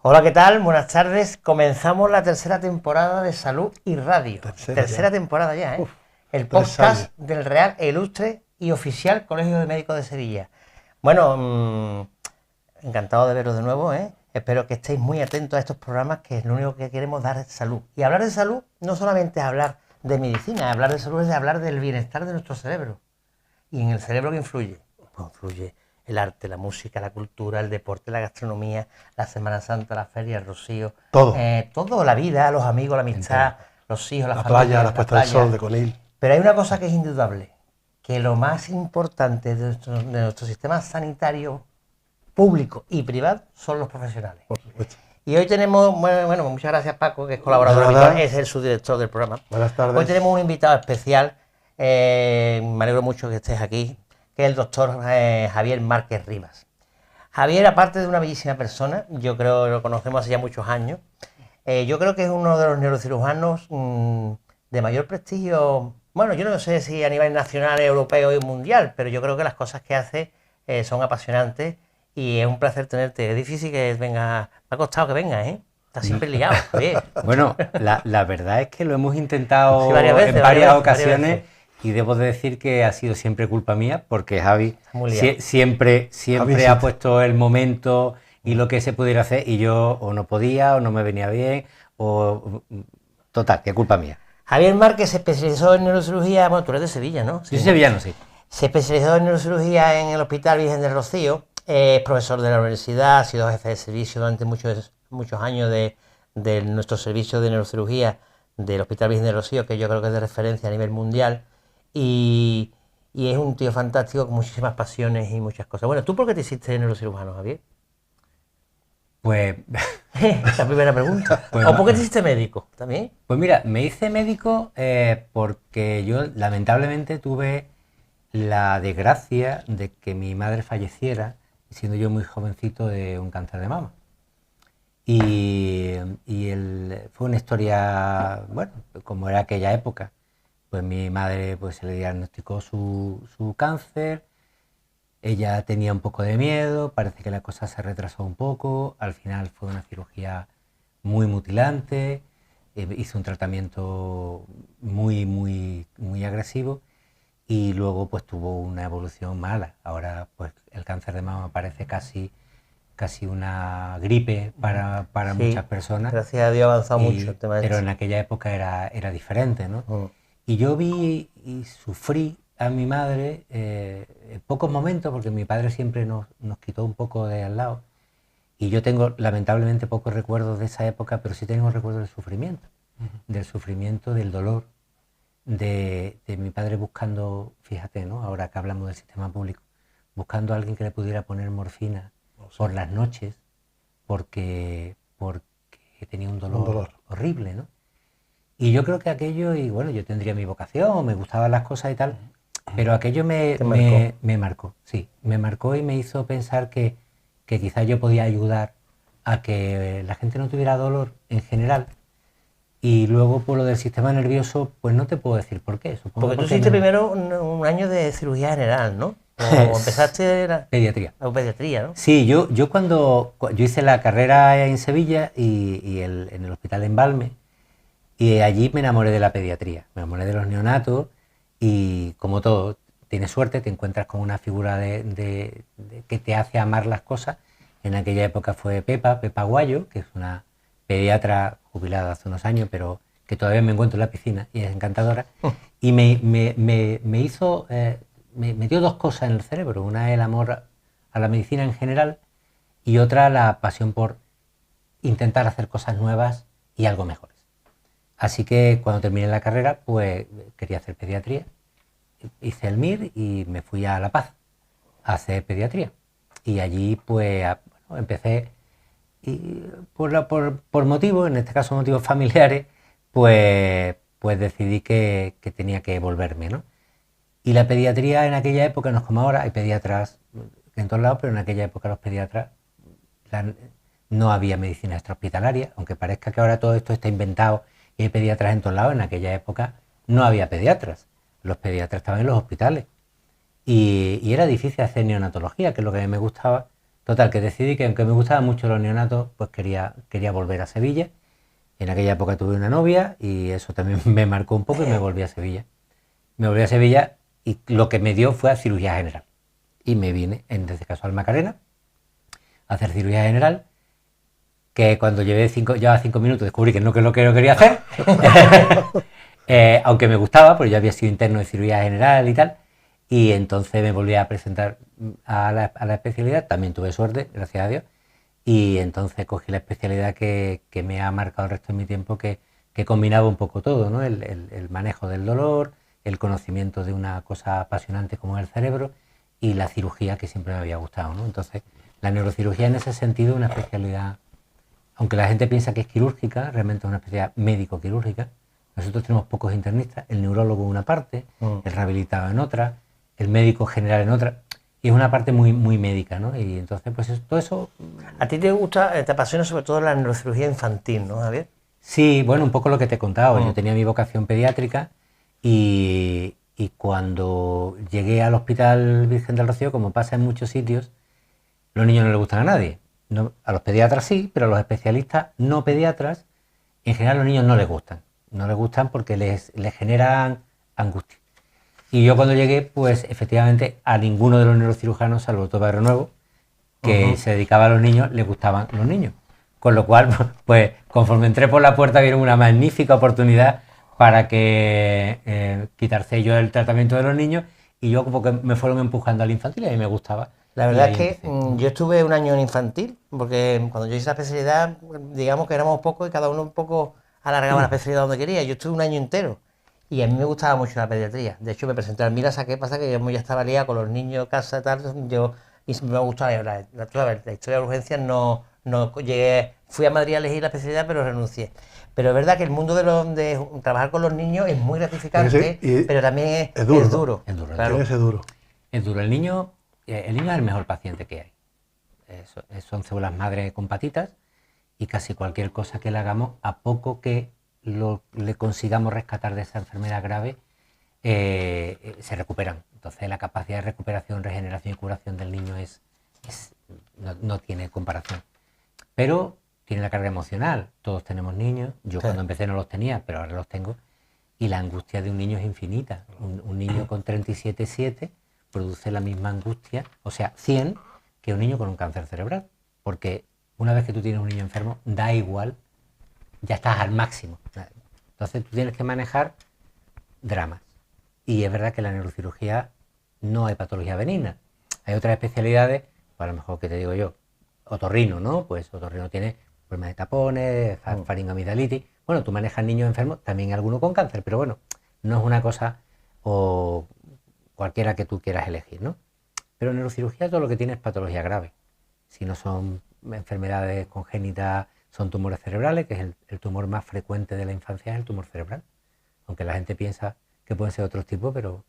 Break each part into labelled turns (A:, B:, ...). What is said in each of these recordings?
A: Hola, ¿qué tal? Buenas tardes. Comenzamos la tercera temporada de Salud y Radio. Tercera temporada ya, ¿eh?
B: Uf,
A: el podcast del Real, Ilustre y Oficial Colegio de Médicos de Sevilla. Bueno, encantado de veros de nuevo, ¿eh? Espero que estéis muy atentos a estos programas, que es lo único que queremos dar es salud. Y hablar de salud no solamente es hablar de medicina, hablar de salud es hablar del bienestar de nuestro cerebro. ¿Y en el cerebro qué influye? Pues influye el arte, la música, la cultura, el deporte, la gastronomía, la Semana Santa, la feria, el rocío. Todo, la vida, los amigos, la amistad, los hijos, la familia.
B: Playa, la puesta del sol de Conil.
A: Pero hay una cosa que es indudable, que lo más importante de nuestro sistema sanitario público y privado son los profesionales.
B: Por supuesto.
A: Y hoy tenemos, bueno, muchas gracias Paco, que es colaborador habitual, es el subdirector del programa.
B: Buenas tardes.
A: Hoy tenemos un invitado especial, me alegro mucho que estés aquí, que es el doctor Javier Márquez Rivas. Javier, aparte de una bellísima persona, yo creo que lo conocemos hace ya muchos años, yo creo que es uno de los neurocirujanos de mayor prestigio, bueno, yo no sé si a nivel nacional, europeo y mundial, pero yo creo que las cosas que hace son apasionantes y es un placer tenerte. Es difícil que venga, me ha costado que venga, ¿eh? Estás siempre liado, Javier.
C: Bueno, la verdad es que lo hemos intentado
A: sí, varias veces,
C: en varias ocasiones.
A: Varias veces.
C: Y debo de decir que ha sido siempre culpa mía, porque Javi siempre
B: Javi,
C: ha puesto el momento y lo que se pudiera hacer, y yo o no podía, o no me venía bien, o... Total, que es culpa mía.
A: Javier Márquez se especializó en neurocirugía, bueno, tú eres de Sevilla, ¿no?
C: Sí, yo soy sevillano, sí.
A: Se especializó en neurocirugía en el Hospital Virgen del Rocío, es profesor de la universidad, ha sido jefe de servicio durante muchos años de nuestro servicio de neurocirugía del Hospital Virgen del Rocío, que yo creo que es de referencia a nivel mundial. Y es un tío fantástico con muchísimas pasiones y muchas cosas. Bueno, ¿tú por qué te hiciste neurocirujano, Javier?
C: Pues...
A: La primera pregunta.
C: Pues,
A: ¿o por qué te hiciste médico también?
C: Pues mira, me hice médico porque yo lamentablemente tuve la desgracia de que mi madre falleciera, siendo yo muy jovencito, de un cáncer de mama. Fue una historia, bueno, como era aquella época. Pues mi madre pues, se le diagnosticó su cáncer, ella tenía un poco de miedo, parece que la cosa se retrasó un poco, al final fue una cirugía muy mutilante, hizo un tratamiento muy agresivo y luego pues tuvo una evolución mala. Ahora pues el cáncer de mama parece casi una gripe para sí, muchas personas.
A: Gracias a Dios ha avanzado mucho el tema de
C: pero en aquella época era diferente, ¿no? Y yo vi y sufrí a mi madre en pocos momentos, porque mi padre siempre nos quitó un poco de al lado. Y yo tengo lamentablemente pocos recuerdos de esa época, pero sí tengo recuerdos del sufrimiento. Del sufrimiento, del dolor, de mi padre buscando, fíjate, ¿no? Ahora que hablamos del sistema público, buscando a alguien que le pudiera poner morfina por las noches, porque tenía un dolor horrible, ¿no? Y yo creo que aquello, y bueno, yo tendría mi vocación, me gustaban las cosas y tal, pero aquello me marcó, sí, me marcó y me hizo pensar que quizás yo podía ayudar a que la gente no tuviera dolor en general. Y luego por lo del sistema nervioso, pues no te puedo decir por qué. Supongo
A: porque tú hiciste primero un año de cirugía general, ¿no? O empezaste...
C: Pediatría.
A: O pediatría, ¿no?
C: Sí, yo hice la carrera en Sevilla y en el hospital en Balme. Y allí me enamoré de la pediatría, me enamoré de los neonatos y como todo, tienes suerte, te encuentras con una figura de que te hace amar las cosas. En aquella época fue Pepa Guayo, que es una pediatra jubilada hace unos años, pero que todavía me encuentro en la piscina y es encantadora. Y me hizo, me dio dos cosas en el cerebro, una es el amor a la medicina en general y otra la pasión por intentar hacer cosas nuevas y algo mejores. Así que cuando terminé la carrera, pues quería hacer pediatría. Hice el MIR y me fui a La Paz a hacer pediatría. Y allí pues bueno, empecé y por motivos, en este caso motivos familiares, pues decidí que tenía que volverme, ¿no? Y la pediatría en aquella época, no es como ahora, hay pediatras en todos lados, pero en aquella época los pediatras no había medicina extrahospitalaria, aunque parezca que ahora todo esto está inventado y hay pediatras en todos lados, en aquella época no había pediatras. Los pediatras estaban en los hospitales. Y era difícil hacer neonatología, que es lo que a mí me gustaba, Total, que decidí que aunque me gustaban mucho los neonatos, pues quería volver a Sevilla. En aquella época tuve una novia y eso también me marcó un poco y me volví a Sevilla. Me volví a Sevilla y lo que me dio fue a cirugía general. Y me vine, en este caso al Macarena, a hacer cirugía general, que cuando llevaba 5 minutos descubrí que no es lo que yo quería hacer. Aunque me gustaba, porque yo había sido interno de cirugía general y tal. Y entonces me volví a presentar a la especialidad, también tuve suerte, gracias a Dios, y entonces cogí la especialidad que me ha marcado el resto de mi tiempo, que combinaba un poco todo, ¿no? El manejo del dolor, el conocimiento de una cosa apasionante como es el cerebro y la cirugía que siempre me había gustado, ¿no? Entonces, la neurocirugía en ese sentido es una especialidad, aunque la gente piensa que es quirúrgica, realmente es una especialidad médico-quirúrgica. Nosotros tenemos pocos internistas, el neurólogo en una parte, el rehabilitado en otra, el médico general en otra, y es una parte muy, muy médica, ¿no? Y entonces, pues todo eso...
A: ¿A ti te gusta, te apasiona sobre todo la neurocirugía infantil, ¿no, Javier?
C: Sí, bueno, un poco lo que te he contado. Yo tenía mi vocación pediátrica y cuando llegué al Hospital Virgen del Rocío, como pasa en muchos sitios, los niños no les gustan a nadie. No, a los pediatras sí, pero a los especialistas no pediatras, en general los niños no les gustan. No les gustan porque les generan angustia. Y yo cuando llegué, pues efectivamente a ninguno de los neurocirujanos, salvo el doctor Barrio Nuevo, que se dedicaba a los niños, les gustaban los niños. Con lo cual, pues conforme entré por la puerta, vieron una magnífica oportunidad para que quitarse yo el tratamiento de los niños y yo como que me fueron empujando al infantil y a mí me gustaba.
A: La verdad es que yo estuve un año en infantil, porque cuando yo hice la especialidad, digamos que éramos pocos y cada uno un poco alargaba la especialidad donde quería. Yo estuve un año entero y a mí me gustaba mucho la pediatría. De hecho, me presenté al Mira, ¿qué pasa? Que yo ya estaba liado con los niños, casa y tal. Y me gustaba la historia de urgencias, no llegué, fui a Madrid a elegir la especialidad, pero renuncié. Pero es verdad que el mundo de trabajar con los niños es muy gratificante, pero también es duro.
C: Es duro,
A: claro.
C: Es duro. El niño es el mejor paciente que hay. Son células madre con patitas y casi cualquier cosa que le hagamos, a poco que le consigamos rescatar de esa enfermedad grave, se recuperan. Entonces la capacidad de recuperación, regeneración y curación del niño no tiene comparación. Pero tiene la carga emocional. Todos tenemos niños. Yo cuando empecé no los tenía, pero ahora los tengo. Y la angustia de un niño es infinita. Un niño con 37,7 produce la misma angustia, o sea, 100, que un niño con un cáncer cerebral. Porque una vez que tú tienes un niño enfermo, da igual, ya estás al máximo. Entonces tú tienes que manejar dramas. Y es verdad que en la neurocirugía no hay patología benigna. Hay otras especialidades, pues a lo mejor que te digo yo, otorrino, ¿no? Pues otorrino tiene problemas de tapones, faringoamigdalitis. Bueno, tú manejas niños enfermos, también algunos con cáncer, pero bueno, no es una cosa o cualquiera que tú quieras elegir, ¿no? Pero en neurocirugía todo lo que tiene es patología grave. Si no son enfermedades congénitas, son tumores cerebrales, que es el tumor más frecuente de la infancia, es el tumor cerebral. Aunque la gente piensa que pueden ser otros tipos, pero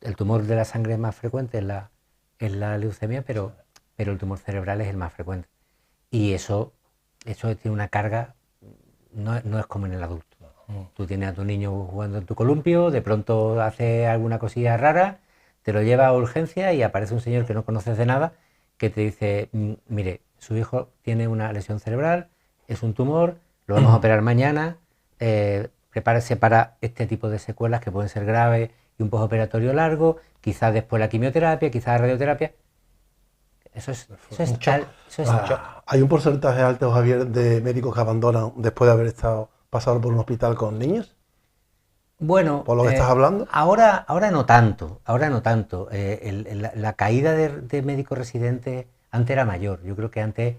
C: el tumor de la sangre más frecuente es la leucemia, pero el tumor cerebral es el más frecuente. Y eso tiene una carga, no es como en el adulto. Tú tienes a tu niño jugando en tu columpio, de pronto hace alguna cosilla rara, te lo lleva a urgencia y aparece un señor que no conoces de nada, que te dice, mire, su hijo tiene una lesión cerebral, es un tumor, lo vamos a operar mañana, prepárese para este tipo de secuelas que pueden ser graves y un postoperatorio largo, quizás después la quimioterapia, quizás la radioterapia. Eso es shock.
B: ¿Hay un porcentaje alto, Javier, de médicos que abandonan después de haber pasado por un hospital con niños?
C: Bueno,
B: ¿por lo que estás hablando?
C: Ahora no tanto. La caída de médicos residentes antes era mayor. Yo creo que antes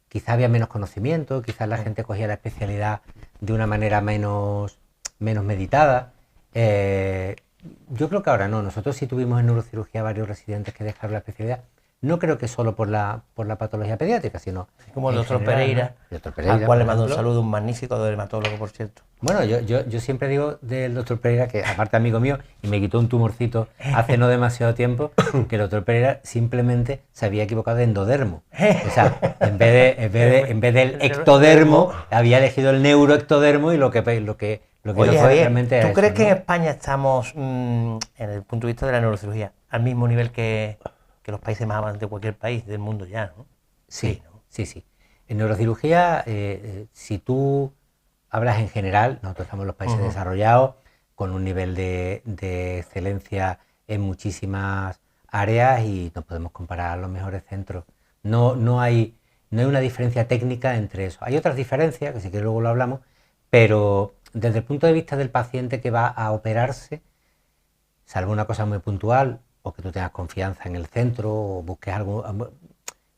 C: quizás había menos conocimiento, quizás la gente cogía la especialidad de una manera menos meditada. Yo creo que ahora no. Nosotros sí tuvimos en neurocirugía varios residentes que dejaron la especialidad. No creo que solo por la patología pediátrica, sino...
A: Como el doctor Pereira, al cual le mando un saludo, un magnífico dermatólogo, por cierto.
C: Bueno, yo siempre digo del doctor Pereira, que aparte amigo mío, y me quitó un tumorcito hace no demasiado tiempo, que el doctor Pereira simplemente se había equivocado de endodermo. O sea, en vez del ectodermo, había elegido el neuroectodermo y lo que
A: Oye,
C: no fue
A: Javier,
C: realmente
A: ¿tú
C: eso,
A: crees que
C: ¿no?
A: en España estamos, en el punto de vista de la neurocirugía, al mismo nivel que que los países más avanzados de cualquier país del mundo ya, ¿no?
C: Sí,
A: ¿no?
C: sí. En neurocirugía, si tú hablas en general, nosotros estamos en los países desarrollados, con un nivel de excelencia en muchísimas áreas y nos podemos comparar a los mejores centros. No hay una diferencia técnica entre eso. Hay otras diferencias, que si quieres luego lo hablamos, pero desde el punto de vista del paciente que va a operarse, salvo una cosa muy puntual, o que tú tengas confianza en el centro, o busques algo...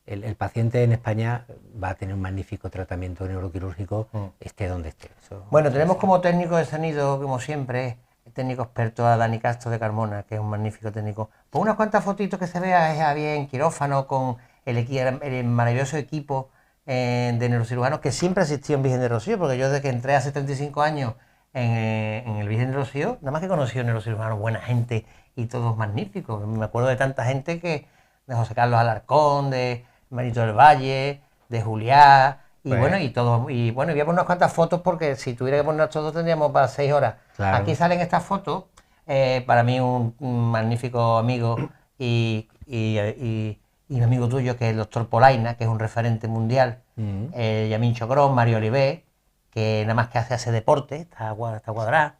C: El paciente en España va a tener un magnífico tratamiento neuroquirúrgico, esté donde esté. Eso,
A: bueno, tenemos como técnico de sonido, como siempre, el técnico experto a Dani Castro de Carmona, que es un magnífico técnico. Pues unas cuantas fotitos que se vea es Javier en quirófano con el maravilloso equipo de neurocirujanos que siempre asistió en Virgen de Rocío, porque yo desde que entré hace 35 años en el Virgen de Rocío, nada más que conocí a neurocirujanos, buena gente y todos magníficos. Me acuerdo de tanta gente que, de José Carlos Alarcón, de Manito del Valle, de Juliá, y bueno, y todo, y bueno, voy a poner unas cuantas fotos porque si tuviera que poner todos tendríamos para 6 horas. Claro. Aquí salen estas fotos, para mí un magnífico amigo y un amigo tuyo que es el doctor Polaina, que es un referente mundial, Yamin Chocrón, Mario Olivé, que nada más que hace deporte, está cuadrado.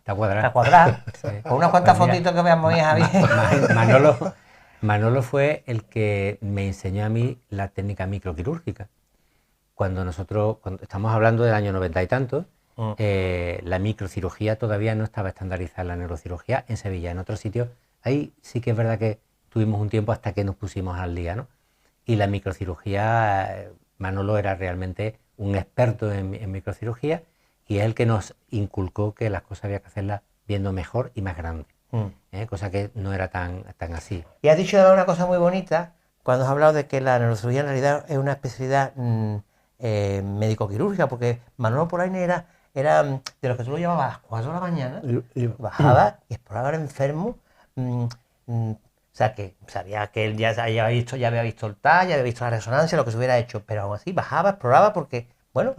A: Sí. Con unas cuantas fotitos que veamos ahí, Javier.
C: Manolo fue el que me enseñó a mí la técnica microquirúrgica. Cuando estamos hablando del año 90 y tantos, la microcirugía todavía no estaba estandarizada en la neurocirugía en Sevilla. En otros sitios, ahí sí que es verdad que tuvimos un tiempo hasta que nos pusimos al día, ¿no? Y la microcirugía, Manolo era realmente un experto en microcirugía y es el que nos inculcó que las cosas había que hacerlas viendo mejor y más grande. Cosa que no era tan así.
A: Y has dicho una cosa muy bonita cuando has hablado de que la neurocirugía en realidad es una especialidad médico-quirúrgica, porque Manolo Polaina era de los que tú lo llevabas a las 4 de la mañana, bajaba y exploraba al enfermo, o sea, que sabía que él ya había visto el TAC, ya había visto la resonancia, lo que se hubiera hecho, pero aún así bajaba, exploraba, porque, bueno,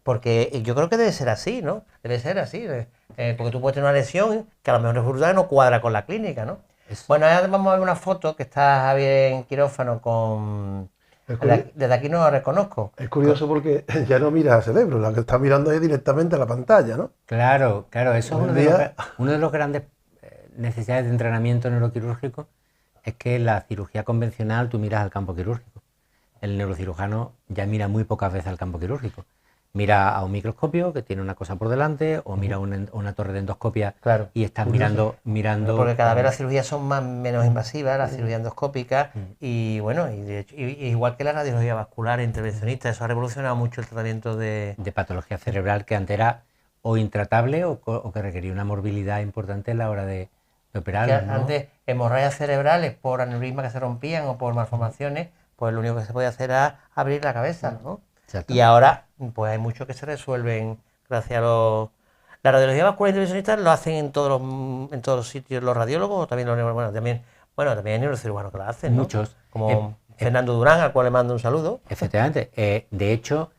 A: porque yo creo que debe ser así, ¿no? Debe ser así, porque tú puedes tener una lesión que a lo mejor resulta no cuadra con la clínica, ¿no? Bueno, ahora vamos a ver una foto que está Javier en quirófano con... Desde aquí no lo reconozco.
B: Es curioso porque ya no miras al cerebro, la que está mirando es directamente a la pantalla, ¿no?
C: Claro, eso es uno de los grandes necesidades de entrenamiento neuroquirúrgico, es que en la cirugía convencional tú miras al campo quirúrgico. El neurocirujano ya mira muy pocas veces al campo quirúrgico. Mira a un microscopio que tiene una cosa por delante, o mira una torre de endoscopia, claro, y estás mirando...
A: Porque cada vez las cirugías son menos invasivas, la cirugía endoscópica, y bueno, y de hecho, igual que la radiología vascular intervencionista, eso ha revolucionado mucho el tratamiento de
C: patología cerebral, que antes era o intratable o que requería una morbilidad importante a la hora de operar, ¿no?
A: Antes, hemorragias cerebrales por aneurismas que se rompían o por malformaciones, pues lo único que se podía hacer era abrir la cabeza, ¿no? Y ahora, pues hay muchos que se resuelven gracias a los... La radiología vascular intervencionista lo hacen en todos los sitios los radiólogos, o también también hay neurocirujanos que lo hacen, ¿no?
C: Muchos.
A: Como Fernando Durán, al cual le mando un saludo.
C: Efectivamente. De hecho,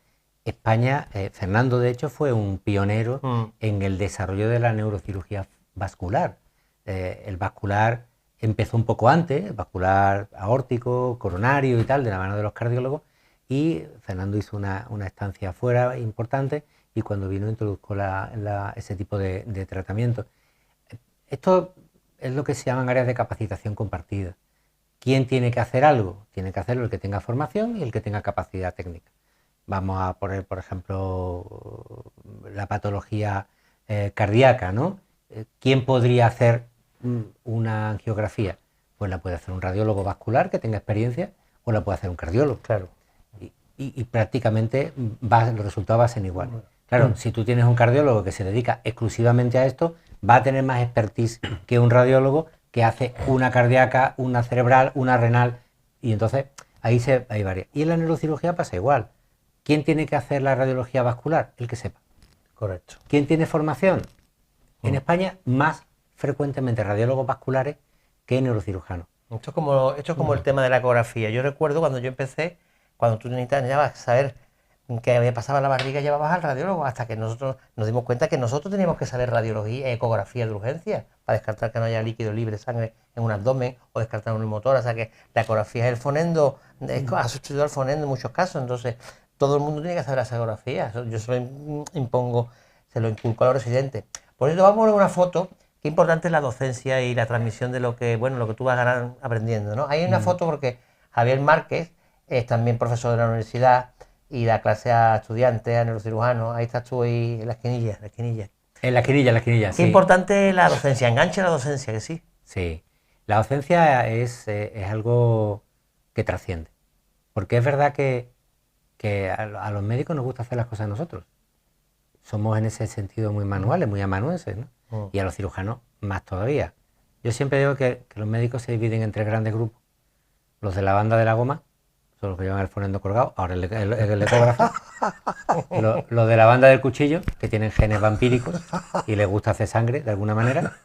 C: España, Fernando de hecho fue un pionero en el desarrollo de la neurocirugía vascular. El vascular empezó un poco antes, el vascular aórtico, coronario y tal, de la mano de los cardiólogos, y Fernando hizo una estancia afuera importante, y cuando vino introdujo ese tipo de tratamiento. Esto es lo que se llaman áreas de capacitación compartida. ¿Quién tiene que hacer algo? Tiene que hacerlo el que tenga formación y el que tenga capacidad técnica. Vamos a poner, por ejemplo, la patología cardíaca, ¿no? ¿Quién podría hacer una angiografía? Pues la puede hacer un radiólogo vascular que tenga experiencia, o la puede hacer un cardiólogo.
A: Claro.
C: Y prácticamente los resultados van a ser iguales. Claro, si tú tienes un cardiólogo que se dedica exclusivamente a esto, va a tener más expertise que un radiólogo que hace una cardíaca, una cerebral, una renal, y entonces ahí varía. Y en la neurocirugía pasa igual. ¿Quién tiene que hacer la radiología vascular? El que sepa.
A: Correcto.
C: ¿Quién tiene formación? En España, más frecuentemente radiólogos vasculares que neurocirujanos.
A: Esto es como el tema de la ecografía. Yo recuerdo cuando yo empecé, cuando tú necesitabas saber que había pasado la barriga llevabas al radiólogo, hasta que nosotros nos dimos cuenta que nosotros teníamos que saber radiología, ecografía de urgencia, para descartar que no haya líquido libre de sangre en un abdomen o descartar un motor. O sea que la ecografía es el fonendo, ha sustituido al fonendo en muchos casos. Entonces, todo el mundo tiene que saber la ecografía. Yo se lo impongo, se lo inculco a los residentes. Por eso vamos a ver una foto. Qué importante es la docencia y la transmisión de lo que tú vas aprendiendo, ¿no? Hay una foto porque Javier Márquez es también profesor de la universidad y da clase a estudiantes, a neurocirujanos. Ahí estás tú ahí en la esquinilla.
C: En la esquinilla,
A: Qué importante es la docencia, engancha la docencia, que sí.
C: Sí, la docencia es algo que trasciende. Porque es verdad que a los médicos nos gusta hacer las cosas nosotros. Somos en ese sentido muy manuales, muy amanuenses, ¿no? Y a los cirujanos más todavía. Yo siempre digo que los médicos se dividen en 3 grandes grupos. Los de la banda de la goma, son los que llevan el fonendo colgado, ahora el ecógrafo. Los de la banda del cuchillo, que tienen genes vampíricos y les gusta hacer sangre de alguna manera.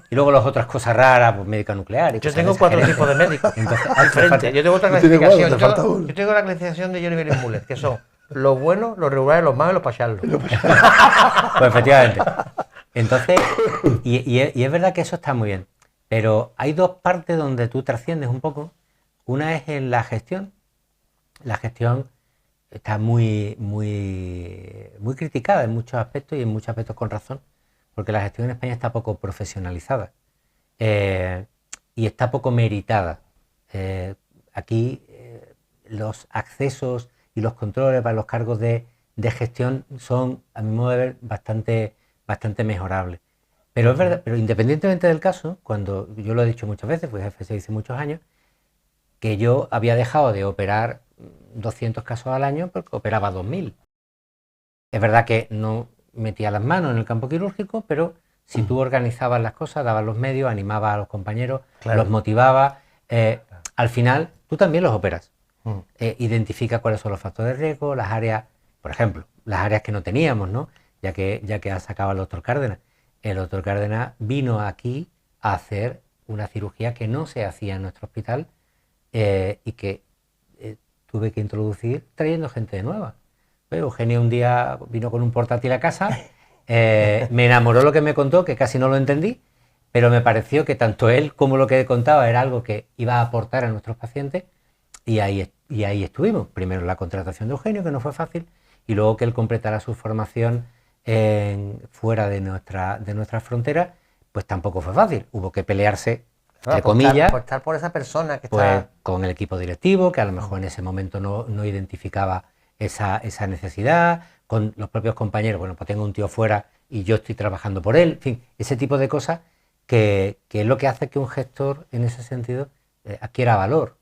C: Y luego las otras cosas raras, pues médica nuclear.
A: Yo tengo 4 tipos de médicos.
C: Entonces,
A: diferentes. Yo tengo otra clasificación. Yo tengo la clasificación de Johnny Müller, que son los buenos, los regulares, los malos y los pacharlos.
C: Pues efectivamente. Entonces, y es verdad que eso está muy bien. Pero hay 2 partes donde tú trasciendes un poco. Una es en la gestión. La gestión está muy criticada en muchos aspectos y en muchos aspectos con razón, porque la gestión en España está poco profesionalizada y está poco meritada. Aquí los accesos y los controles para los cargos de gestión son, a mi modo de ver, bastante mejorables. Pero es verdad, pero independientemente del caso, cuando yo lo he dicho muchas veces, fui jefe de servicio muchos años, que yo había dejado de operar 200 casos al año porque operaba 2000. Es verdad que no metía las manos en el campo quirúrgico, pero si tú organizabas las cosas, dabas los medios, animabas a los compañeros, los motivabas, al final tú también los operas. Identifica cuáles son los factores de riesgo, las áreas, por ejemplo, las áreas que no teníamos, ¿no? Ya que ha sacado el doctor Cárdenas. El doctor Cárdenas vino aquí a hacer una cirugía que no se hacía en nuestro hospital y que tuve que introducir trayendo gente nueva. Eugenio un día vino con un portátil a casa, me enamoró lo que me contó, que casi no lo entendí, pero me pareció que tanto él como lo que contaba era algo que iba a aportar a nuestros pacientes y ahí estuvimos. Primero la contratación de Eugenio, que no fue fácil, y luego que él completara su formación fuera de nuestras fronteras, pues tampoco fue fácil. Hubo que pelearse, entre comillas,
A: estar por esa persona que
C: pues,
A: está
C: con el equipo directivo, que a lo mejor en ese momento no identificaba esa necesidad, con los propios compañeros. Bueno, pues tengo un tío fuera y yo estoy trabajando por él, en fin, ese tipo de cosas que es lo que hace que un gestor en ese sentido adquiera valor.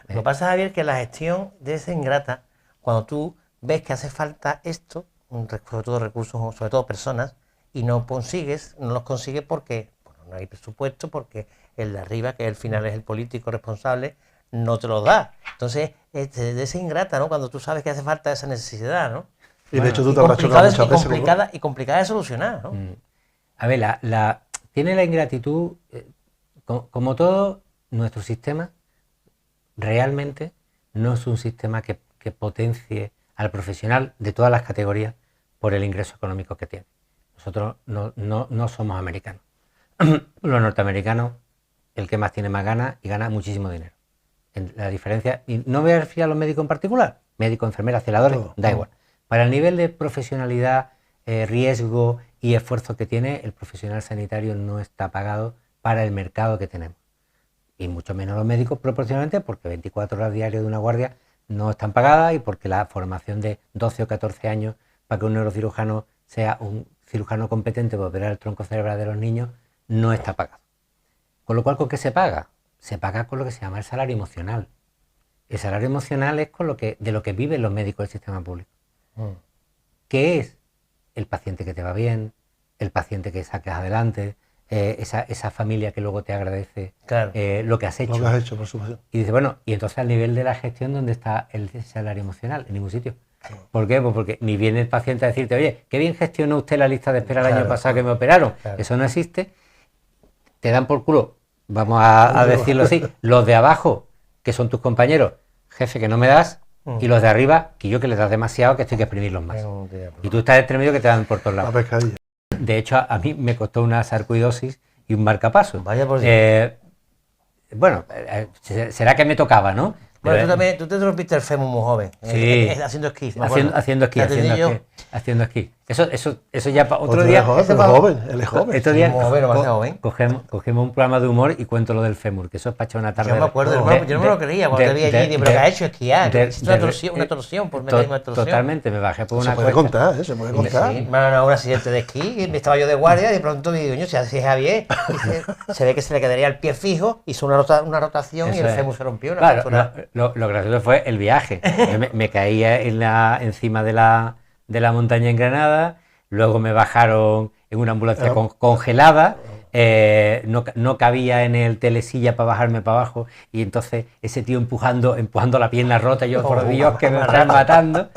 A: Lo que pasa, Javier, que la gestión debe ser ingrata cuando tú ves que hace falta esto, sobre todo recursos, sobre todo personas, y no los consigues porque no hay presupuesto, porque el de arriba, que al final es el político responsable, no te lo da. Entonces, debe ser ingrata, ¿no? Cuando tú sabes que hace falta esa necesidad, ¿no?
B: Y de hecho tú te habrás chocado muchas veces.
A: Y complicada de solucionar, ¿no?
C: A ver, tiene la ingratitud, como todo nuestro sistema, realmente no es un sistema que potencie al profesional de todas las categorías por el ingreso económico que tiene. Nosotros no somos americanos. Los norteamericanos, el que más tiene más gana y gana muchísimo dinero. La diferencia, y no voy a referir a los médicos en particular, médicos, enfermeras, celadores, da igual. Para el nivel de profesionalidad, riesgo y esfuerzo que tiene, el profesional sanitario no está pagado para el mercado que tenemos. Y mucho menos los médicos proporcionalmente, porque 24 horas diarias de una guardia no están pagadas y porque la formación de 12 o 14 años para que un neurocirujano sea un cirujano competente para operar el tronco cerebral de los niños no está pagado. Con lo cual, ¿con qué se paga? Se paga con lo que se llama el salario emocional. El salario emocional es de lo que viven los médicos del sistema público. ¿Qué es? El paciente que te va bien, el paciente que sacas adelante, esa familia que luego te agradece lo que has hecho.
B: Lo que has hecho, por supuesto.
C: Y dice, bueno, y entonces al nivel de la gestión, ¿dónde está el salario emocional? En ningún sitio. ¿Por qué? Pues porque ni viene el paciente a decirte, oye, qué bien gestionó usted la lista de espera el año pasado que me operaron. Eso no existe. Te dan por culo, vamos a decirlo así, los de abajo, que son tus compañeros, jefe, que no me das, y los de arriba, que yo que les das demasiado, que esto hay que exprimirlos más. Y tú estás entre medio que te dan por todos
B: La
C: lados.
B: pescadilla.
C: De hecho, a mí me costó una sarcoidosis y un marcapaso.
A: Vaya por Dios.
C: Bueno, será que me tocaba, ¿no?
A: Bueno, tú te rompiste el fémur muy joven,
C: Sí.
A: haciendo esquí.
C: Haciendo esquí. Eso ya para otro
B: Él
C: día.
B: es joven, él es joven.
C: Otro día
A: Muy joven, demasiado joven.
C: cogemos un programa de humor y cuento lo del fémur, que eso es para echar una tarde.
A: Yo me acuerdo, hermano, yo no me lo creía cuando te vi allí, pero ¿qué ha hecho? Esquiar, una torsión, por mecanismo de torsión.
C: Totalmente, me bajé por una
B: Se puede
C: cuesta.
B: contar, se puede contar.
A: Sí, un accidente de esquí, y estaba yo de guardia y de pronto digo, coño, si así es Javier, se ve que se le quedaría el pie fijo, hizo una rotación y
C: Eso
A: el
C: es.
A: fémur se rompió. Una
C: Claro,
A: fractura.
C: lo gracioso fue el viaje. Yo me caía encima de la montaña en Granada, luego me bajaron en una ambulancia congelada, no cabía en el telesilla para bajarme para abajo, y entonces ese tío empujando la pierna rota, yo, por Dios, que me están matando.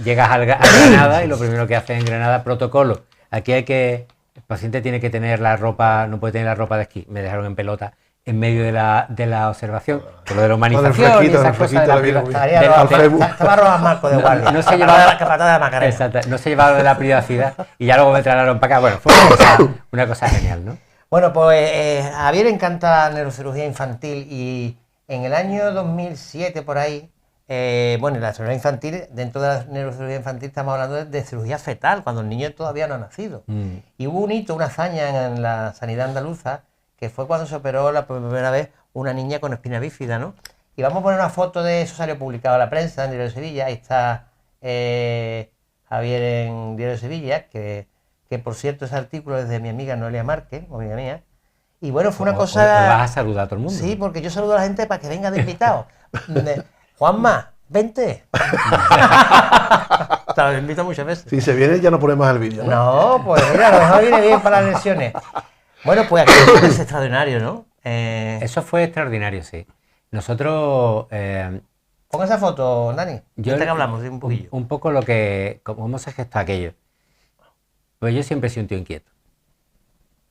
C: Llegas a Granada y lo primero que haces en Granada, protocolo. Aquí el paciente tiene que tener la ropa, no puede tener la ropa de esquí. Me dejaron en pelota en medio de la observación, por lo de la humanización y esas cosas de la privacidad.
A: Estaba Rojas Marco de guardia.
C: No se llevaba
A: la capatada de Macarena.
C: Exacto, no se llevaba de la privacidad y ya luego me trasladaron para acá. Bueno, fue una cosa genial, ¿no?
A: Bueno, pues a Javier le encanta la neurocirugía infantil y en el año 2007 por ahí, bueno, la cirugía infantil, dentro de la neurocirugía infantil estamos hablando de cirugía fetal, cuando el niño todavía no ha nacido. Y hubo un hito, una hazaña en la sanidad andaluza, que fue cuando se operó la primera vez una niña con espina bífida, ¿no? Y vamos a poner una foto de eso, salió publicado en la prensa, en Diario de Sevilla. Ahí está Javier en Diario de Sevilla, que por cierto ese artículo es de mi amiga Noelia Márquez, amiga mía. Y bueno, fue una cosa...
C: Vas a saludar a todo el mundo.
A: Sí, porque yo saludo a la gente para que venga de invitado. Juanma, vente. Te lo invito muchas veces.
B: Si se viene ya no pone más el vídeo, ¿no?
A: No, pues mira, a lo mejor viene bien para las lesiones. Bueno, pues aquí es extraordinario, ¿no?
C: Eso fue extraordinario, sí. Nosotros...
A: Ponga esa foto, Dani.
C: Yo
A: que hablamos de un poquillo.
C: Un poco cómo se gestó aquello. Pues yo siempre he sido un tío inquieto.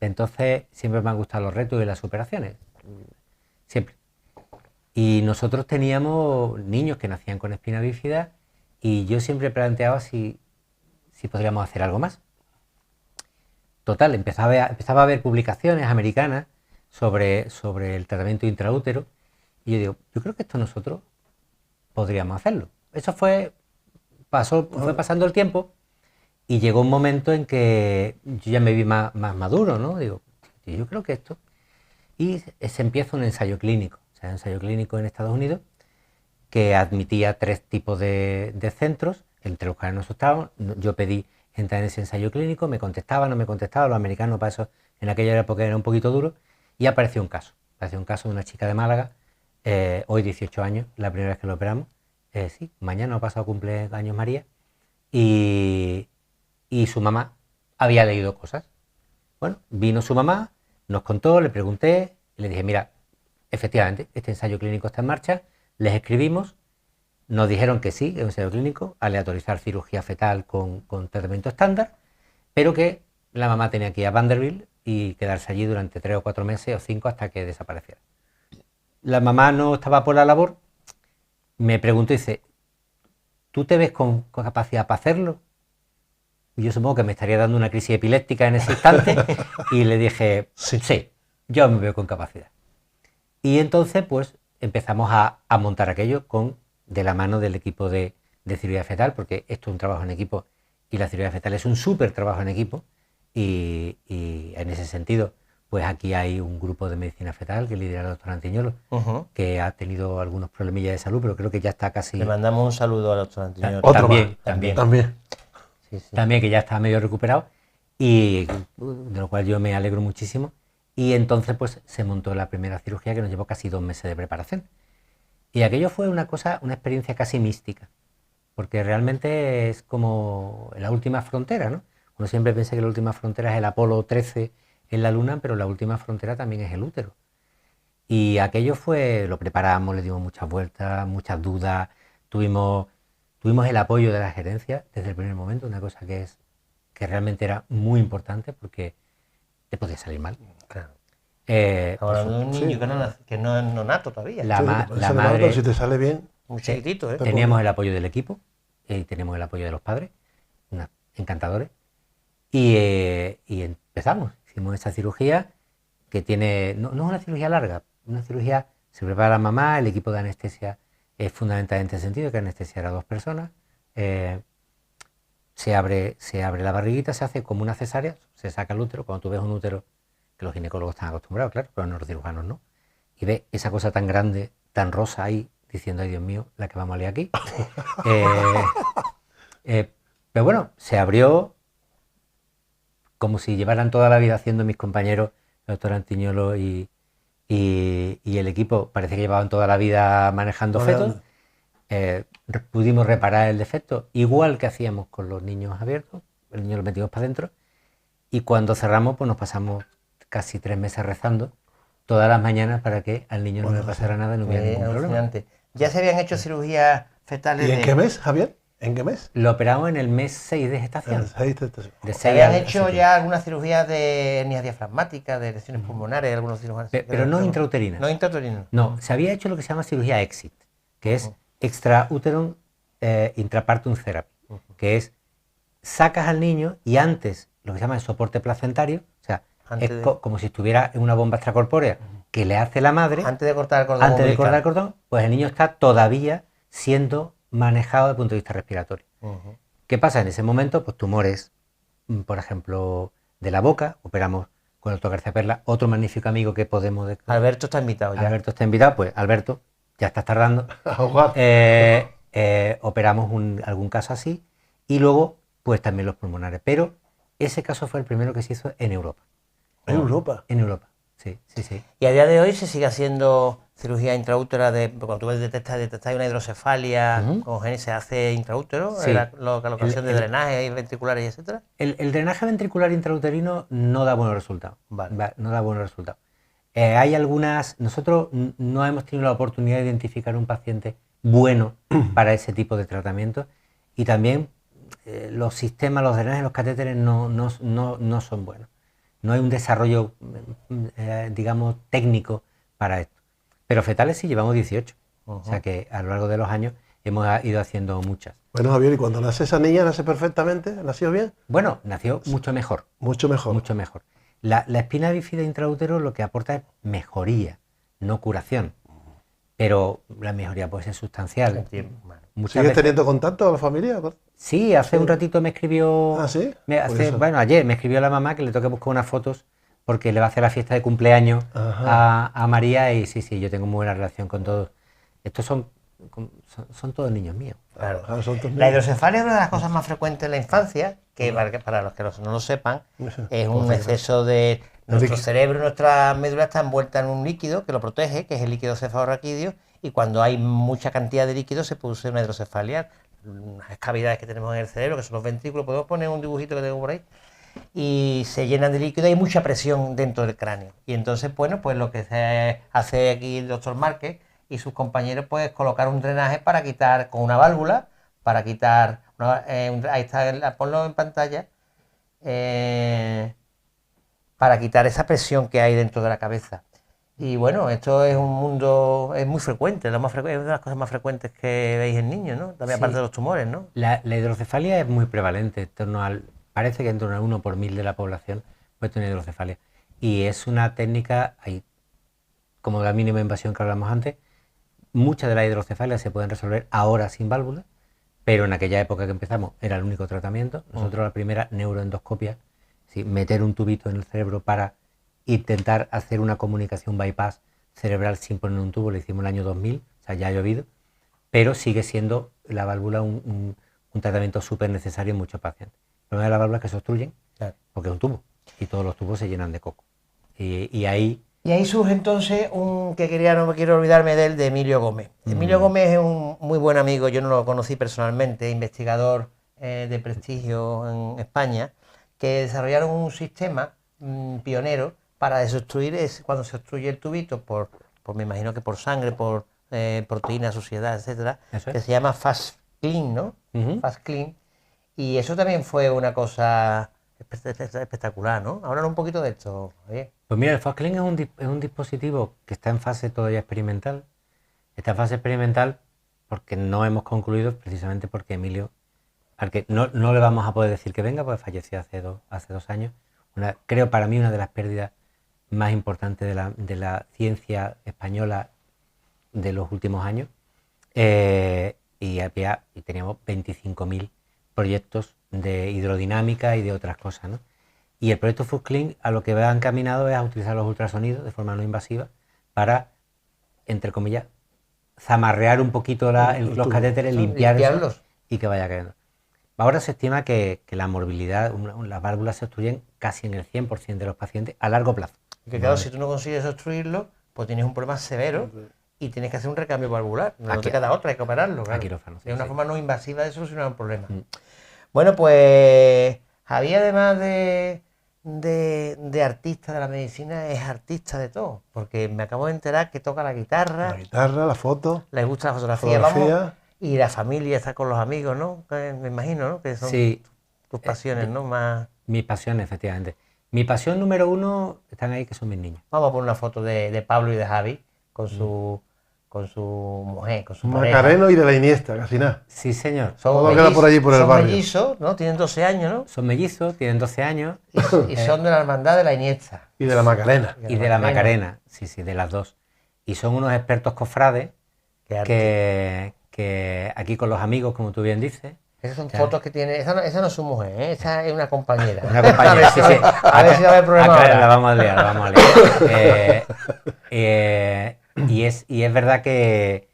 C: Entonces siempre me han gustado los retos y las superaciones. Siempre. Y nosotros teníamos niños que nacían con espina bífida y yo siempre planteaba si podríamos hacer algo más. Total, empezaba a ver publicaciones americanas sobre el tratamiento intraútero y yo digo, yo creo que esto nosotros podríamos hacerlo. Eso fue pasando el tiempo y llegó un momento en que yo ya me vi más maduro, ¿no? Digo, yo creo que esto... Y se empieza un ensayo clínico, o sea, un ensayo clínico en Estados Unidos que admitía 3 tipos de centros, entre los cuales nosotros estábamos. Yo pedí entrar en ese ensayo clínico, me contestaba, no me contestaba, los americanos para eso en aquella época era un poquito duro, y apareció un caso de una chica de Málaga, hoy 18 años, la primera vez que lo operamos, sí, mañana ha pasado cumpleaños María, y su mamá había leído cosas. Bueno, vino su mamá, nos contó, le pregunté, y le dije, mira, efectivamente, este ensayo clínico está en marcha, les escribimos, nos dijeron que sí, es un ensayo clínico, aleatorizar cirugía fetal con tratamiento estándar, pero que la mamá tenía que ir a Vanderbilt y quedarse allí durante 3 o 4 meses o 5 hasta que desapareciera. La mamá no estaba por la labor, me preguntó y dice, ¿tú te ves con capacidad para hacerlo? Y yo supongo que me estaría dando una crisis epiléptica en ese instante y le dije, sí, yo me veo con capacidad. Y entonces pues empezamos a montar aquello de la mano del equipo de cirugía fetal, porque esto es un trabajo en equipo y la cirugía fetal es un súper trabajo en equipo y en ese sentido pues aquí hay un grupo de medicina fetal que lidera el doctor Antiñolo, que ha tenido algunos problemillas de salud, pero creo que ya está casi...
A: Le mandamos un saludo al doctor Antiñolo.
C: También. Sí. También, que ya está medio recuperado y de lo cual yo me alegro muchísimo. Y entonces pues se montó la primera cirugía que nos llevó casi 2 meses de preparación. Y aquello fue una experiencia casi mística, porque realmente es como la última frontera, ¿no? Uno siempre piensa que la última frontera es el Apolo 13 en la Luna, pero la última frontera también es el útero. Y aquello lo preparamos, le dimos muchas vueltas, muchas dudas, tuvimos el apoyo de la gerencia desde el primer momento, una cosa que realmente era muy importante porque te podía salir mal.
A: Claro.
C: Pues,
A: Ahora de un niño que no es nonato todavía.
C: La madre...
B: Pero si te sale bien...
A: Muy chiquitito, ¿eh?
C: Teníamos el apoyo del equipo, tenemos el apoyo de los padres, encantadores, y empezamos. Hicimos esa cirugía que tiene, no es una cirugía larga, una cirugía, se prepara la mamá, el equipo de anestesia es fundamental en este sentido, que anestesiar a 2 personas, se abre la barriguita, se hace como una cesárea, se saca el útero, cuando tú ves un útero, que los ginecólogos están acostumbrados, claro, pero los cirujanos no, y ves esa cosa tan grande, tan rosa ahí, diciendo, ay Dios mío, la que vamos a liar aquí. Pero bueno, se abrió como si llevaran toda la vida haciendo mis compañeros, el doctor Antiñolo y el equipo, parece que llevaban toda la vida manejando fetos. Pudimos reparar el defecto, igual que hacíamos con los niños abiertos, el niño lo metimos para adentro, y cuando cerramos, pues nos pasamos casi 3 meses rezando todas las mañanas para que al niño no le pasara nada y no hubiera ningún problema.
A: Ya se habían hecho cirugías fetales.
B: ¿Y en qué mes, Javier? ¿En qué mes?
C: Lo operamos en el mes 6 de gestación.
A: ¿Se habían hecho ya algunas cirugías de hernias diafragmáticas, de lesiones pulmonares, algunos cirujanos?
C: Pero no intrauterinas.
A: No intrauterinas.
C: No, se había hecho lo que se llama cirugía EXIT, que es extrauterine intrapartum therapy, que es sacas al niño y antes lo que se llama el soporte placentario, o sea, como si estuviera en una bomba extracorpórea que le hace la madre.
A: Antes de cortar el cordón.
C: Pues el niño está todavía siendo manejado desde el punto de vista respiratorio. ¿Qué pasa? En ese momento, pues tumores, por ejemplo, de la boca, operamos con el doctor García Perla, otro magnífico amigo que podemos...
A: Alberto está invitado ya.
C: Alberto está invitado, pues Alberto, ya estás tardando. Operamos algún caso así y luego, pues también los pulmonares. Pero ese caso fue el primero que se hizo en Europa.
B: ¿En Europa?
C: En Europa, sí.
A: Y a día de hoy se sigue haciendo cirugía intraútera, cuando tú detectas una hidrocefalia con genes, se hace intraútero,
C: Sí.
A: La colocación de drenajes ventriculares, etcétera.
C: El drenaje ventricular intrauterino no da buenos resultados.
A: Vale.
C: No da buenos resultados. Hay algunas... Nosotros no hemos tenido la oportunidad de identificar un paciente bueno para ese tipo de tratamiento, y también los sistemas, los drenajes, los catéteres no son buenos. No hay un desarrollo, digamos, técnico para esto. Pero fetales sí llevamos 18. O sea que a lo largo de los años hemos ido haciendo muchas.
B: Bueno, Javier, ¿y cuando nace esa niña, nace perfectamente? ¿Nació bien?
C: Bueno, nació mucho mejor.
B: Mucho mejor.
C: Mucho mejor. La espina bífida intraútero lo que aporta es mejoría, no curación. Pero la mejoría puede ser sustancial.
B: ¿Sigues teniendo contacto con la familia?
C: Sí, hace un ratito me escribió...
B: ¿Ah, sí?
C: Bueno, ayer me escribió la mamá que le toca buscar unas fotos porque le va a hacer la fiesta de cumpleaños a María, y sí, yo tengo muy buena relación con todos. Estos son todos niños míos.
A: Claro. La hidrocefalia es una de las cosas más frecuentes en la infancia, que para los que no lo sepan, es un exceso de... Nuestro cerebro y nuestra médula está envuelta en un líquido que lo protege, que es el líquido cefalorraquídeo, y cuando hay mucha cantidad de líquido se produce una hidrocefalia. Unas cavidades que tenemos en el cerebro, que son los ventrículos, podemos poner un dibujito que tengo por ahí, y se llenan de líquido y hay mucha presión dentro del cráneo. Y entonces, bueno, pues lo que se hace aquí el doctor Márquez y sus compañeros, pues colocar un drenaje para quitar, con una válvula, para quitar, ahí está, ponlo en pantalla, para quitar esa presión que hay dentro de la cabeza. Y bueno, esto es un mundo, es muy frecuente, es una de las cosas más frecuentes que veis en niños, ¿no? También aparte de los tumores, ¿no?
C: La hidrocefalia es muy prevalente, parece que en torno al 1 por 1000 de la población puede tener hidrocefalia. Y es una técnica, como la mínima invasión que hablamos antes, muchas de las hidrocefalias se pueden resolver ahora sin válvula, pero en aquella época que empezamos era el único tratamiento. Nosotros la primera neuroendoscopia, meter un tubito en el cerebro para intentar hacer una comunicación bypass cerebral sin poner un tubo, lo hicimos en el año 2000, o sea, ya ha llovido, pero sigue siendo la válvula un tratamiento súper necesario en muchos pacientes. El problema de las válvulas es que se obstruyen, porque es un tubo, y todos los tubos se llenan de coco. Y ahí
A: surge entonces no me quiero olvidarme de Emilio Gómez. Emilio Gómez es un muy buen amigo, yo no lo conocí personalmente, investigador de prestigio en España, que desarrollaron un sistema pionero para desobstruir cuando se obstruye el tubito me imagino que por sangre, por proteínas, suciedad, etcétera, que se llama Fast Clean, ¿no? Fast Clean. Y eso también fue una cosa espectacular, ¿no? Háblanos un poquito de esto, Javier.
C: Pues mira, el Fast Clean es un dispositivo que está en fase todavía experimental. Está en fase experimental porque no hemos concluido, precisamente porque Emilio, al que no le vamos a poder decir que venga, porque falleció hace 2 años. Creo para mí una de las pérdidas más importantes de la ciencia española de los últimos años. Y teníamos 25.000 proyectos de hidrodinámica y de otras cosas, ¿no? Y el proyecto Fuxclean a lo que va encaminado es a utilizar los ultrasonidos de forma no invasiva para, entre comillas, zamarrear un poquito los catéteres, limpiarlos y que vaya cayendo. Ahora se estima que la morbilidad, las válvulas se obstruyen casi en el 100% de los pacientes a largo plazo.
A: Y que claro, si tú no consigues obstruirlo, pues tienes un problema severo y tienes que hacer un recambio valvular. No te queda otra, hay que operarlo. Claro.
C: A quirófano.
A: De una forma no invasiva de solucionar un problema. Bueno, pues Javier, además de artista de la medicina, es artista de todo. Porque me acabo de enterar que toca la guitarra,
B: la foto,
A: le gusta la fotografía. Vamos, y la familia está con los amigos, ¿no? Me imagino, ¿no? Que son tus pasiones, ¿no? Más...
C: Mis pasiones, efectivamente. Mi pasión número 1 están ahí, que son mis niños.
A: Vamos a poner una foto de Pablo y de Javi con su mujer, con su pareja.
B: Macareno y de la Iniesta, casi nada.
C: Sí, señor.
B: Todo queda por allí, por el barrio.
A: Son mellizos, ¿no? Tienen 12 años, ¿no?
C: Son mellizos, tienen 12 años.
A: Y son de la hermandad de la Iniesta.
B: Y de la Macarena.
C: Y de la Macarena, sí, de las dos. Y son unos expertos cofrades que aquí con los amigos, como tú bien dices.
A: Esas son fotos que tiene. Esa no es su mujer, ¿eh? Esa es una compañera.
C: Una compañera, sí.
A: A ver si va a haber problema.
C: La vamos a liar. Y es verdad que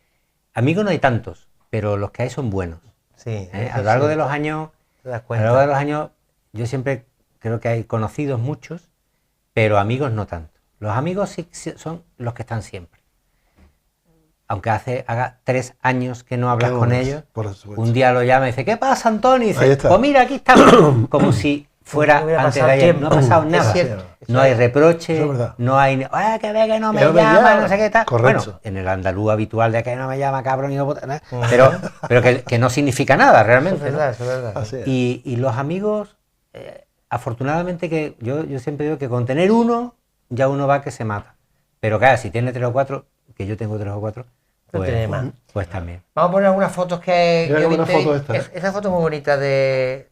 C: amigos no hay tantos, pero los que hay son buenos.
A: Sí.
C: A lo largo de los años,
A: te das cuenta.
C: A lo largo de los años, yo siempre creo que hay conocidos muchos, pero amigos no tanto. Los amigos sí son los que están siempre. Aunque haga 3 años que no hablas con ellos, un día lo llama y dice, ¿qué pasa, Antonio? Y dice, pues mira, aquí estamos. Como si fuera antes de ayer. No ha pasado nada. No hay reproche, no hay, que ve que no me llama, no sé qué tal.
B: Correcto.
C: Bueno, en el andaluz habitual de que no me llama, cabrón, y no puta, ¿no? pero que no significa nada realmente.
A: Eso es verdad.
C: Y los amigos, afortunadamente, que yo siempre digo que con tener uno, ya uno va que se mata. Pero claro, si tiene 3 o 4, que yo tengo 3 o 4, pues también.
A: Vamos a poner algunas fotos que
B: yo vi.
A: Esa foto muy bonita de...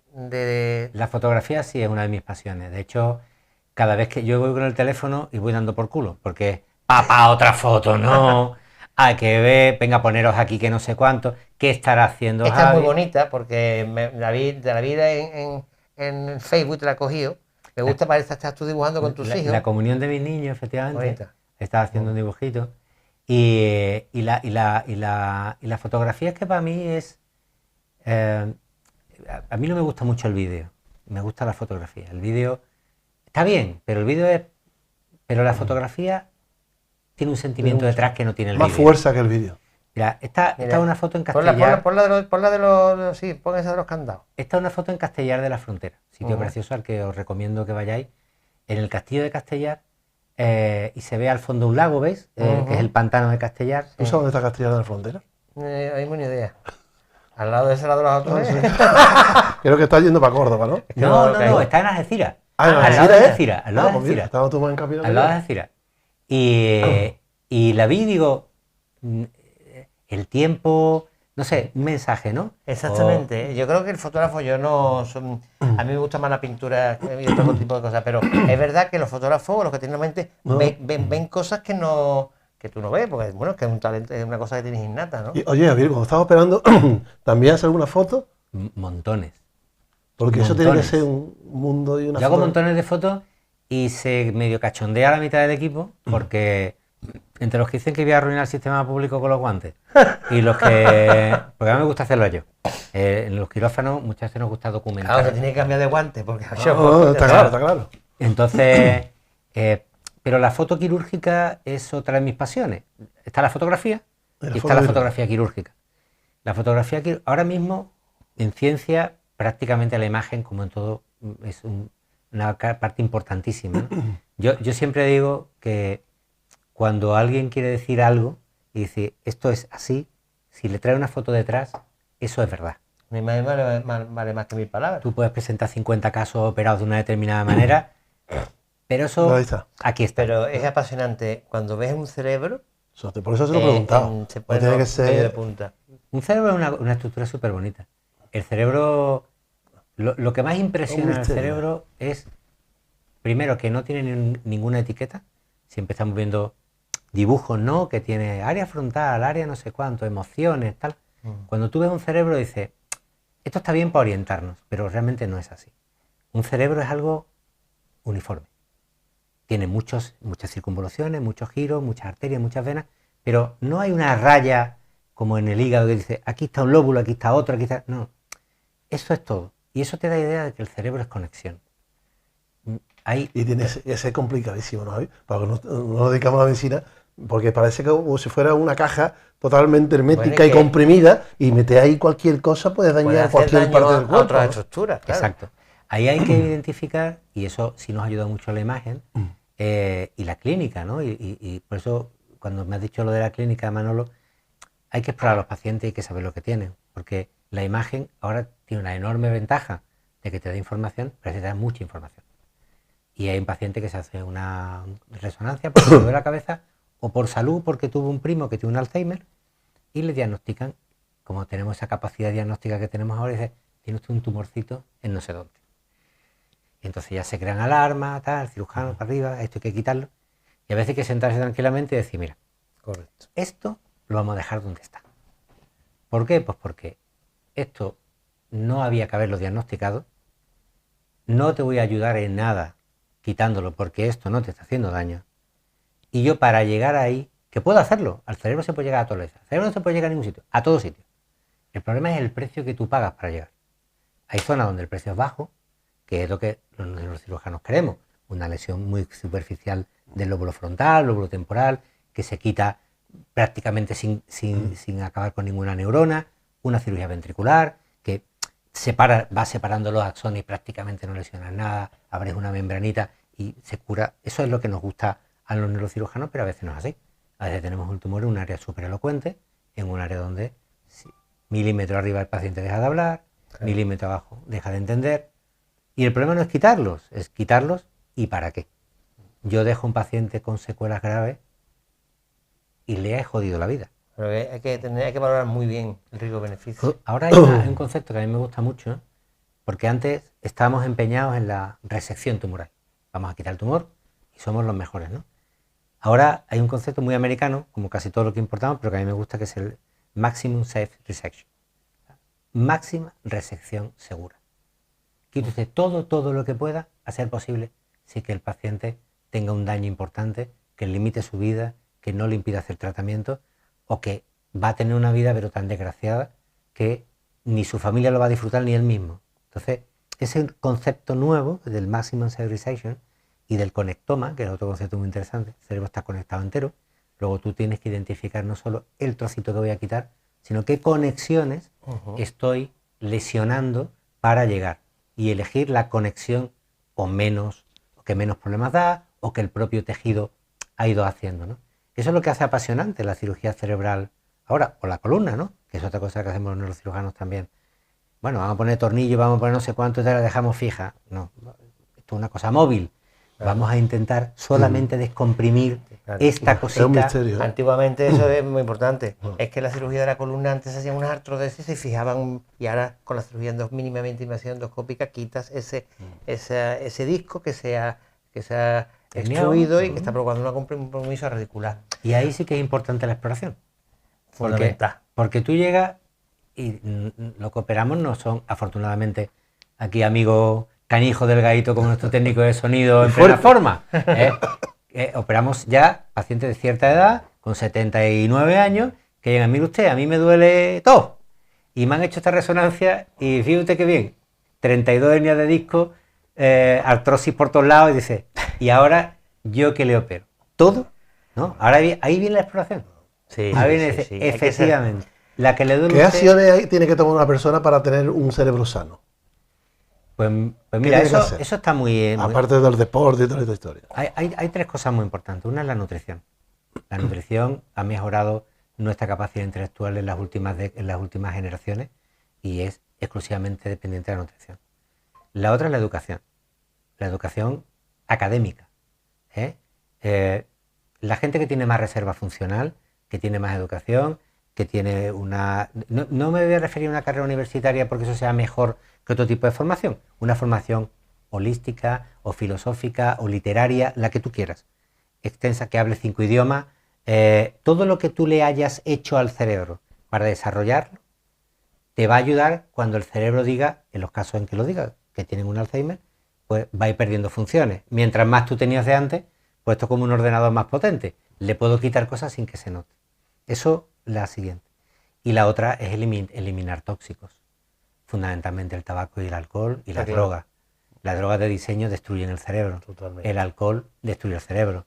C: La fotografía sí es una de mis pasiones. De hecho, cada vez que yo voy con el teléfono y voy dando por culo, porque papá, otra foto, no, hay que ver, venga, poneros aquí que no sé cuánto, ¿qué estará haciendo
A: Esta
C: Javi?
A: Es muy bonita porque la vida en Facebook te la he cogido. Me gusta, parece que estás tú dibujando con tus hijos.
C: La comunión de mis niños, efectivamente.
A: Bonita.
C: Estaba haciendo un dibujito. Y la fotografía es que para mí es... a mí no me gusta mucho el vídeo, me gusta la fotografía. El vídeo está bien, pero pero la fotografía tiene un sentimiento detrás que no tiene el vídeo.
B: Más fuerza que el vídeo.
C: Mira, esta es una foto en Castellar.
A: Sí, pon esa de los candados.
C: Esta es una foto en Castellar de la Frontera, sitio precioso al que os recomiendo que vayáis. En el castillo de Castellar, y se ve al fondo un lago, ¿veis? Que es el pantano de Castellar.
B: ¿Tú sabes dónde está Castellar de la Frontera?
A: Hay buena idea. Al lado de ese lado de los otros.
B: Creo que está yendo para Córdoba, ¿no?
C: No, está en Algeciras.
B: Al
C: lado de Algeciras. Al lado de Algeciras.
B: Estaba tú más en capital.
C: Al lado de Algeciras. Y la vi y digo, el tiempo, no sé, un mensaje, ¿no?
A: Exactamente. Yo creo que el fotógrafo, a mí me gusta más la pintura y otro tipo de cosas, pero es verdad que los fotógrafos, los que tienen mente, ven cosas que tú no ves, porque bueno, es que es un talento, es una cosa que tienes innata, ¿no?
B: Y, oye, Javier, cuando estás operando, ¿también haces alguna foto?
C: Montones.
B: Porque eso tiene que ser un mundo y una
C: Yo hago
B: foto.
C: montones de fotos y se medio cachondea a la mitad del equipo, porque entre los que dicen que voy a arruinar el sistema público con los guantes y los que... Porque a mí me gusta hacerlo yo. En los quirófanos muchas veces nos gusta documentar.
A: Claro, se tiene que cambiar de guante, porque...
B: Está claro.
C: Entonces... pero la foto quirúrgica es otra de mis pasiones. Está la fotografía y está la fotografía quirúrgica. La fotografía ahora mismo, en ciencia, prácticamente la imagen, como en todo, es una parte importantísima, ¿no? Yo siempre digo que cuando alguien quiere decir algo y dice, esto es así, si le trae una foto detrás, eso es verdad.
A: Mi imagen vale más que mis palabras.
C: Tú puedes presentar 50 casos operados de una determinada manera, pero eso, aquí está.
A: Pero es apasionante cuando ves un cerebro
B: Por eso se lo he preguntado.
A: Se
B: No
A: pone
B: tiene que
A: medio de
B: ser...
A: punta.
C: Un cerebro es una estructura súper bonita. El cerebro, lo que más impresiona al
B: misterio.
C: cerebro es, primero, que no tiene ninguna etiqueta. Siempre estamos viendo dibujos, ¿no? Que tiene área frontal, área no sé cuánto, emociones, tal. Cuando tú ves un cerebro dices, esto está bien para orientarnos, pero realmente no es así. Un cerebro es algo uniforme. Tiene muchas circunvoluciones, muchos giros, muchas arterias, muchas venas, pero no hay una raya como en el hígado que dice, aquí está un lóbulo, aquí está otro, aquí está... No, eso es todo. Y eso te da idea de que el cerebro es conexión.
B: Y tiene que ser complicadísimo, ¿no? Para que no nos dedicamos a la medicina, porque parece como si fuera una caja totalmente hermética y comprimida, y meter ahí cualquier cosa puede dañar cualquier parte del cuerpo.
A: A otras estructuras, claro.
C: Exacto. Ahí hay que identificar, y eso sí nos ayuda mucho la imagen, y la clínica, ¿no? Y por eso, cuando me has dicho lo de la clínica, Manolo, hay que explorar a los pacientes y hay que saber lo que tienen, porque la imagen ahora tiene una enorme ventaja de que te da información, pero te da mucha información. Y hay un paciente que se hace una resonancia porque le duele la cabeza, o por salud porque tuvo un primo que tiene un Alzheimer, y le diagnostican, como tenemos esa capacidad diagnóstica que tenemos ahora, y dice, tiene usted un tumorcito en no sé dónde. Y entonces ya se crean alarmas, tal, cirujano para arriba, esto hay que quitarlo. Y a veces hay que sentarse tranquilamente y decir, mira,
A: correcto,
C: esto lo vamos a dejar donde está. ¿Por qué? Pues porque esto no había que haberlo diagnosticado, no te voy a ayudar en nada quitándolo porque esto no te está haciendo daño. Y yo para llegar ahí, que puedo hacerlo, al cerebro se puede llegar a todo lado. Al cerebro no se puede llegar a ningún sitio, a todo sitio. El problema es el precio que tú pagas para llegar. Hay zonas donde el precio es bajo, que es lo que los cirujanos queremos. Una lesión muy superficial del lóbulo frontal, lóbulo temporal, que se quita prácticamente sin acabar con ninguna neurona. Una cirugía ventricular, que va separando los axones y prácticamente no lesionas nada. Abres una membranita y se cura. Eso es lo que nos gusta a los neurocirujanos, pero a veces no es así. A veces tenemos un tumor en un área súper elocuente, en un área donde milímetro arriba el paciente deja de hablar, milímetro abajo deja de entender. Y el problema no es quitarlos y ¿para qué? Yo dejo un paciente con secuelas graves y le he jodido la vida.
A: Pero hay que valorar muy bien el riesgo-beneficio.
C: Ahora hay un concepto que a mí me gusta mucho, ¿no? Porque antes estábamos empeñados en la resección tumoral. Vamos a quitar el tumor y somos los mejores, ¿no? Ahora hay un concepto muy americano, como casi todo lo que importamos, pero que a mí me gusta, que es el Maximum Safe Resection. Máxima resección segura. Quite usted todo lo que pueda a ser posible sin que el paciente tenga un daño importante, que limite su vida, que no le impida hacer tratamiento, o que va a tener una vida pero tan desgraciada que ni su familia lo va a disfrutar ni él mismo. Entonces, ese concepto nuevo del Maximum Safe Resection y del conectoma, que es otro concepto muy interesante, el cerebro está conectado entero, luego tú tienes que identificar no solo el trocito que voy a quitar, sino qué conexiones estoy lesionando para llegar, y elegir la conexión o que menos problemas da, o que el propio tejido ha ido haciendo, ¿no? Eso es lo que hace apasionante la cirugía cerebral ahora, o la columna, ¿no? Que es otra cosa que hacemos los neurocirujanos también. Bueno, vamos a poner tornillo, vamos a poner no sé cuánto, te la dejamos fija. No, esto es una cosa móvil. Vamos a intentar solamente descomprimir esta cosita.
B: Es un misterio.
A: Antiguamente eso es muy importante. Es que la cirugía de la columna antes hacían unas artrodesis y se fijaban, y ahora con la cirugía mínimamente invasiva endoscópica quitas ese disco que se ha extruido y que está provocando un compromiso radicular.
C: Y ahí sí que es importante la exploración.
A: Fundamental.
C: Porque tú llegas y lo que operamos no son, afortunadamente, aquí amigos Canijo Delgadito como nuestro técnico de sonido en plena forma. Operamos ya pacientes de cierta edad, con 79 años, que llegan, mire usted, a mí me duele todo. Y me han hecho esta resonancia y fíjate qué bien, 32 hernias de disco, artrosis por todos lados, y dice, y ahora yo que le opero. ¿Todo? ¿No? Ahora ahí viene la exploración.
A: Sí,
C: ahí viene,
A: sí.
C: efectivamente. La que le duele
B: ¿Qué acciones tiene que tomar una persona para tener un cerebro sano?
C: Pues mira, eso está muy...
B: Aparte del deporte y toda esta historia.
C: Hay tres cosas muy importantes. Una es la nutrición. La nutrición ha mejorado nuestra capacidad intelectual en las últimas generaciones y es exclusivamente dependiente de la nutrición. La otra es la educación académica. La gente que tiene más reserva funcional que tiene más educación, que tiene una... No me voy a referir a una carrera universitaria porque eso sea mejor que otro tipo de formación. Una formación holística o filosófica o literaria, la que tú quieras. Extensa, que hable 5 idiomas. Todo lo que tú le hayas hecho al cerebro para desarrollarlo, te va a ayudar cuando el cerebro diga, en los casos en que lo diga, que tienen un Alzheimer, pues va a ir perdiendo funciones. Mientras más tú tenías de antes, pues esto es como un ordenador más potente. Le puedo quitar cosas sin que se note. Eso, la siguiente. Y la otra es eliminar tóxicos. Fundamentalmente el tabaco y el alcohol y las drogas. Las drogas de diseño destruyen el cerebro.
B: Totalmente.
C: El alcohol destruye el cerebro.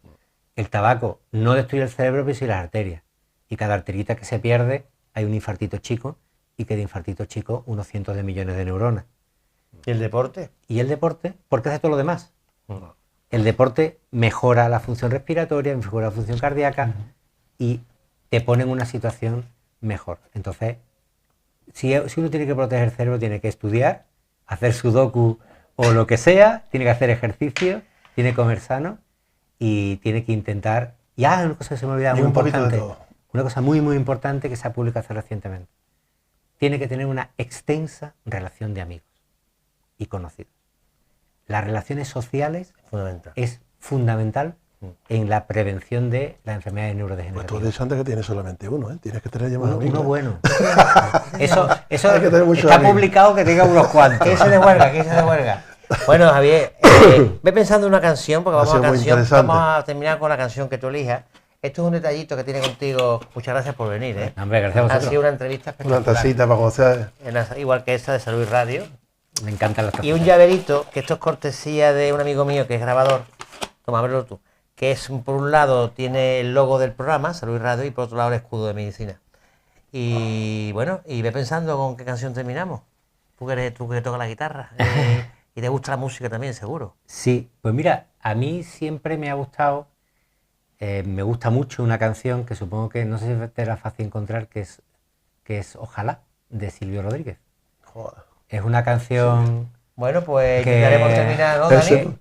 C: El tabaco no destruye el cerebro, pero sí las arterias. Y cada arterita que se pierde, hay un infartito chico, y que de infartito chico unos cientos de millones de neuronas.
A: ¿Y el deporte?
C: Y el deporte, porque hace todo lo demás. El deporte mejora la función respiratoria, mejora la función cardíaca y te pone en una situación mejor. Entonces, si uno tiene que proteger el cerebro, tiene que estudiar, hacer sudoku o lo que sea, tiene que hacer ejercicio, tiene que comer sano y tiene que intentar... una cosa que se me olvidaba muy importante. Una cosa muy, muy importante que se ha publicado hace recientemente. Tiene que tener una extensa relación de amigos y conocidos. Las relaciones sociales es fundamental en la prevención de las enfermedades neurodegenerativas.
B: Pues tú eres antes que tienes solamente uno, ¿eh? Tienes que tener ya más amigos.
C: Uno bueno. Eso
B: Hay que tener muchos
C: está
B: amigos.
C: publicado que tenga unos cuantos.
A: Que se de huelga. Bueno, Javier, ve pensando en una canción, porque vamos a terminar con la canción que tú elijas. Esto es un detallito que tiene contigo. Muchas gracias por venir, ¿eh?
C: Hombre, gracias a vosotros.
A: Ha sido una entrevista espectacular.
B: Una tacita para conocer.
A: Igual que esta de Salud y Radio.
C: Me encantan las
A: Y un llaverito, que esto es cortesía de un amigo mío que es grabador. Toma, ábrelo tú. Que es, por un lado, tiene el logo del programa, Salud y Radio, y por otro lado el escudo de medicina. Y bueno, y ve pensando con qué canción terminamos. Tú que tocas la guitarra. Y te gusta la música también, seguro.
C: Sí, pues mira, a mí siempre me ha gustado, me gusta mucho una canción que supongo que no sé si te era fácil encontrar, que es Ojalá, de Silvio Rodríguez.
B: Joder.
C: Es una canción
A: Bueno, pues
C: que-
A: intentaremos terminar, ¿no, Dani?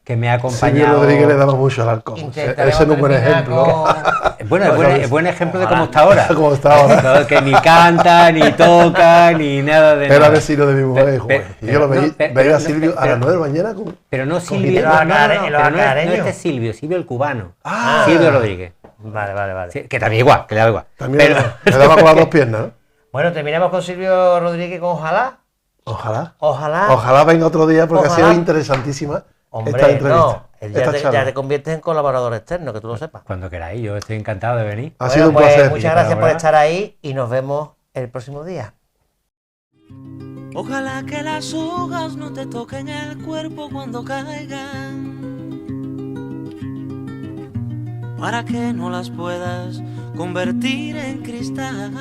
C: que me ha
B: Silvio
C: acompañado...
B: Rodríguez le daba mucho al alcohol.
A: Intentaremos
B: Ese no es un buen
A: terminar
B: ejemplo.
A: con-
C: Es buen ejemplo de cómo está ahora.
B: Como está ahora.
C: No, que ni canta, ni toca, ni nada de
B: Era
C: nada.
B: vecino de mi mujer, joder. Y yo lo veía,
C: no, pero-
B: veía a
C: no,
B: Silvio a
C: pero-
B: las 9 de la mañana con...
C: Pero no Silvio,
A: guitarra.
C: no,
A: Los
C: pero no
A: acareños.
C: este Silvio el cubano.
B: Ah.
C: Silvio Rodríguez.
A: Vale.
C: Sí, que también igual, que le da igual.
B: También
C: Pero-
B: le daba con las dos piernas, ¿no?
A: Bueno, terminamos con Silvio Rodríguez con Ojalá.
B: Ojalá.
A: Ojalá.
B: Ojalá venga otro día porque
A: Ojalá.
B: ha sido interesantísima esta
A: Hombre,
B: entrevista.
A: no.
B: esta
A: Ya
B: charla.
A: te conviertes en colaborador externo, que tú lo sepas.
C: Cuando queráis, yo estoy encantado de venir.
B: Ha sido un
A: Pues,
B: placer.
A: muchas gracias por
C: Enhorabuena.
A: estar ahí y nos vemos el próximo día.
D: Ojalá que las hojas no te toquen el cuerpo cuando caigan, para que no las puedas convertir en cristal.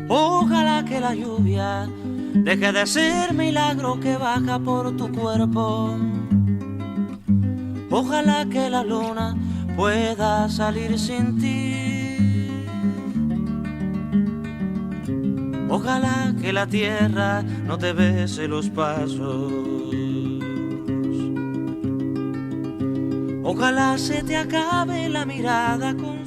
D: Ojalá que la lluvia deje de ser milagro que baja por tu cuerpo. Ojalá que la luna pueda salir sin ti. Ojalá que la tierra no te bese los pasos. Ojalá se te acabe la mirada con